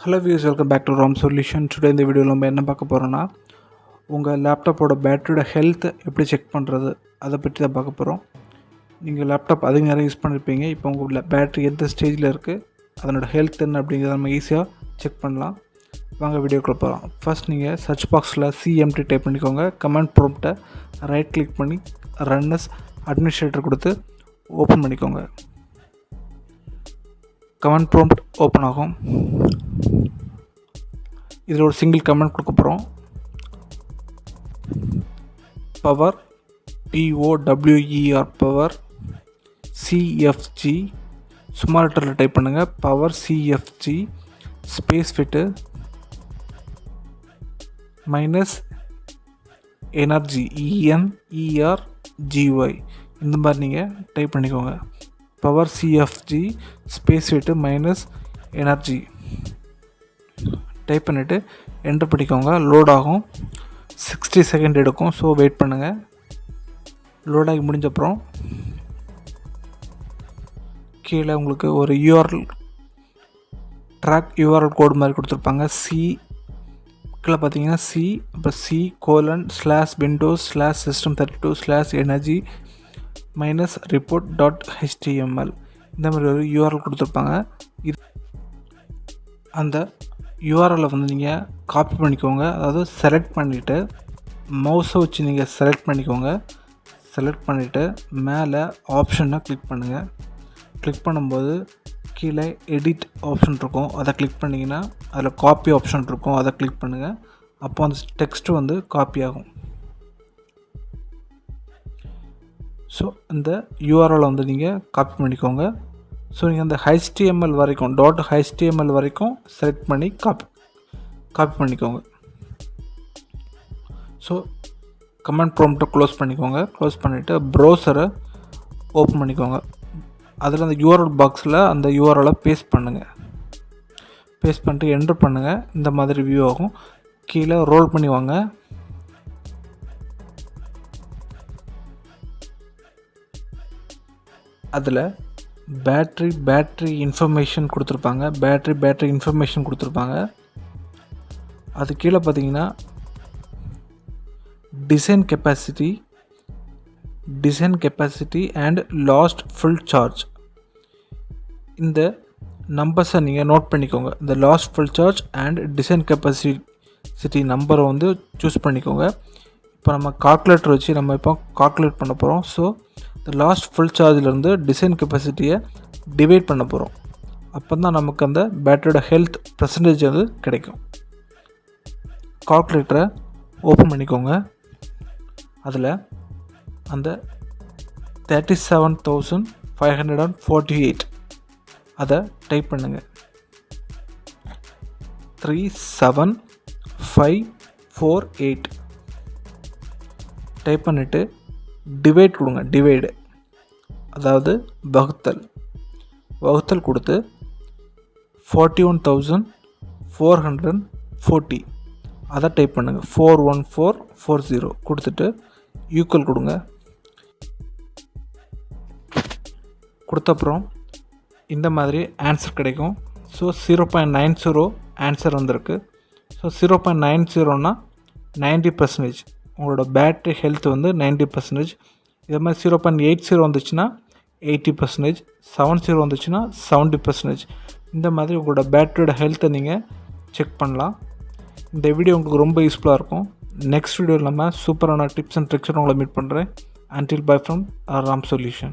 Hello viewers, welcome back to ROM Solution. Today இந்த வீடியோவில் நம்ம என்ன பார்க்க போகிறோம்னா உங்கள் லேப்டாப்போட பேட்டரியோட ஹெல்த் எப்படி செக் பண்ணுறது அதை பற்றி தான் பார்க்க போகிறோம். நீங்கள் லேப்டாப் அதிக நேரம் யூஸ் பண்ணியிருப்பீங்க. இப்போ உங்கள் பேட்டரி எந்த ஸ்டேஜில் இருக்குது, அதனோட ஹெல்த் என்ன அப்படிங்கிறத நம்ம ஈஸியாக செக் பண்ணலாம். வாங்க வீடியோக்குள்ளே போகலாம். ஃபர்ஸ்ட் நீங்கள் சர்ச் பாக்ஸில் CMT டைப் பண்ணிக்கோங்க. கமாண்ட் ப்ராம்ப்டை ரைட் கிளிக் பண்ணி ரன் அஸ் அட்மினிஸ்ட்ரேட்டர் கொடுத்து ஓப்பன் பண்ணிக்கோங்க. கமாண்ட் ப்ராம்ப்ட் ஓப்பன் ஆகும். இதில் ஒரு சிங்கிள் கமெண்ட் கொடுக்க போகிறோம். பவர் POWER பவர் CFG சும்மா லெட்டரில் டைப் பண்ணுங்கள். Power CFG space fit minus energy ENERGY இந்த மாதிரி நீங்கள் டைப் பண்ணிக்கோங்க. Power CFG space fit minus energy type பண்ணிவிட்டு என்டர் பண்ணிக்கோங்க. லோட் ஆகும். 60 செகண்ட் எடுக்கும். ஸோ வெயிட் பண்ணுங்கள். லோடாகி முடிஞ்சப்புறம் கீழே உங்களுக்கு ஒரு ட்ராக் URL கோடு மாதிரி கொடுத்துருப்பாங்க. கீழே பார்த்தீங்கன்னா அப்புறம் C:/Windows/System32/energy-report.html இந்த மாதிரி ஒரு URL கொடுத்துருப்பாங்க. அந்த URL வந்து நீங்கள் காப்பி பண்ணிக்கோங்க. அதாவது செலக்ட் பண்ணிவிட்டு மவுஸை வச்சு நீங்கள் செலக்ட் பண்ணிக்கோங்க. செலக்ட் பண்ணிவிட்டு மேலே ஆப்ஷனை கிளிக் பண்ணுங்கள். கிளிக் பண்ணும்போது கீழே எடிட் ஆப்ஷன் இருக்கும். அதை கிளிக் பண்ணிங்கன்னா அதில் காப்பி ஆப்ஷன் இருக்கும். அதை கிளிக் பண்ணுங்கள். அப்போ அந்த டெக்ஸ்ட்டு வந்து காப்பி ஆகும். ஸோ இந்த URL வந்து நீங்கள் காப்பி பண்ணிக்கோங்க. ஸோ நீங்கள் அந்த HTML வரைக்கும் .html வரைக்கும் செலக்ட் பண்ணி காப்பி பண்ணிக்கோங்க. ஸோ கமாண்ட் ப்ராம்ப்டை க்ளோஸ் பண்ணிக்கோங்க. க்ளோஸ் பண்ணிவிட்டு ப்ரௌசரை ஓப்பன் பண்ணிக்கோங்க. அதில் அந்த URL பாக்ஸில் அந்த URL பேஸ்ட் பண்ணுங்கள். பேஸ்ட் பண்ணிட்டு என்டர் பண்ணுங்கள். இந்த மாதிரி வியூ ஆகும். கீழே ரோல் பண்ணி வாங்க. அதில் பேட்ரி இன்ஃபர்மேஷன் கொடுத்துருப்பாங்க. பேட்ரி இன்ஃபர்மேஷன் கொடுத்துருப்பாங்க. அது கீழே பார்த்தீங்கன்னா design capacity and last full charge இந்த நம்பர்ஸை நீங்கள் நோட் பண்ணிக்கோங்க. இந்த last full charge and design capacity நம்பரை வந்து சூஸ் பண்ணிக்கோங்க. இப்போ நம்ம கால்குலேட்டர் வச்சு நம்ம இப்போ கால்குலேட் பண்ண போகிறோம். ஸோ இந்த லாஸ்ட் ஃபுல் சார்ஜிலேருந்து டிசைன் கெப்பாசிட்டியை டிவைட் பண்ண போகிறோம். அப்போ தான் நமக்கு அந்த பேட்டரியோட ஹெல்த் பர்சன்டேஜ் வந்து கிடைக்கும். கால்குலேட்டரை ஓப்பன் பண்ணிக்கோங்க. அதில் அந்த 37,548 அதை டைப் பண்ணுங்கள். 37548 டைப் பண்ணிவிட்டு டிவைட் கொடுங்க. டிவைடு அதாவது வகுத்தல் கொடுத்து 41,440 அதை டைப் பண்ணுங்கள். 41440 கொடுத்துட்டு ஈக்குவல் கொடுங்க. கொடுத்தப்புறம் இந்த மாதிரி ஆன்சர் கிடைக்கும். ஸோ 0.90 ஆன்சர் வந்திருக்கு. ஸோ 0.90னா 90%. உங்களோட பேட்ரி ஹெல்த் வந்து 90%. இதே மாதிரி 0.80 வந்துச்சுன்னா 80%, 70 வந்துச்சுன்னா 70%. இந்த மாதிரி உங்களோட பேட்டரியோட ஹெல்த்தை நீங்கள் செக் பண்ணலாம். இந்த வீடியோ உங்களுக்கு ரொம்ப யூஸ்ஃபுல்லாக இருக்கும். நெக்ஸ்ட் வீடியோவில் நம்ம சூப்பரான டிப்ஸ் அண்ட் ட்ரிக்ஸோட உங்களை மீட் பண்ணுறேன். Until bye from ROM Solution.